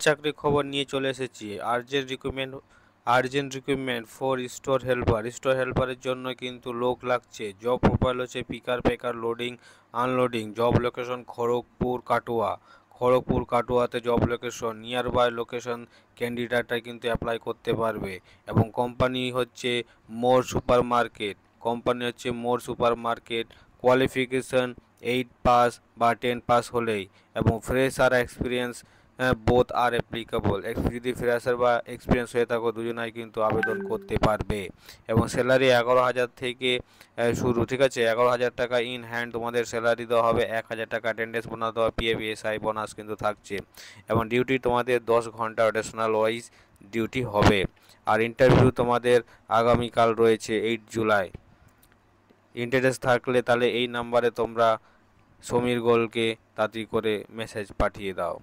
চাকরির খবর নিয়ে চলে এসেছি। আর্জেন্ট রিক্রুটমেন্ট ফর স্টোর হেল্পারের জন্য কিন্তু লোক লাগছে। জব প্রোফাইল হচ্ছে picker packer loading unloading. Job location Kharagpur কাটুয়াতে job location. Nearby location ক্যান্ডিডেটরা কিন্তু অ্যাপ্লাই করতে পারবে। এবং কোম্পানি হচ্ছে More supermarket. Qualification 8 pass বা 10 পাস হলেই, এবং fresher experience both are applicable. যদি ফ্রেশার বা এক্সপিরিয়েন্স হয়ে থাকো দুজনাই কিন্তু আবেদন করতে পারবে। এবং স্যালারি 11,000 থেকে শুরু, ঠিক আছে। 11,000 টাকা ইন হ্যান্ড তোমাদের স্যালারি দেওয়া হবে। 1,000 টাকা অ্যাটেন্ডেন্স বোনাস দেওয়া, পিএফ বোনাস কিন্তু থাকছে। এবং ডিউটি তোমাদের 10 ঘন্টা রোটেশনাল ওয়াইজ ডিউটি হবে। আর ইন্টারভিউ তোমাদের আগামীকাল রয়েছে 8 জুলাই। ইন্টারেস্ট থাকলে তাহলে এই নাম্বারে তোমরা সমীর গোলকে তাড়াতাড়ি করে মেসেজ পাঠিয়ে দাও।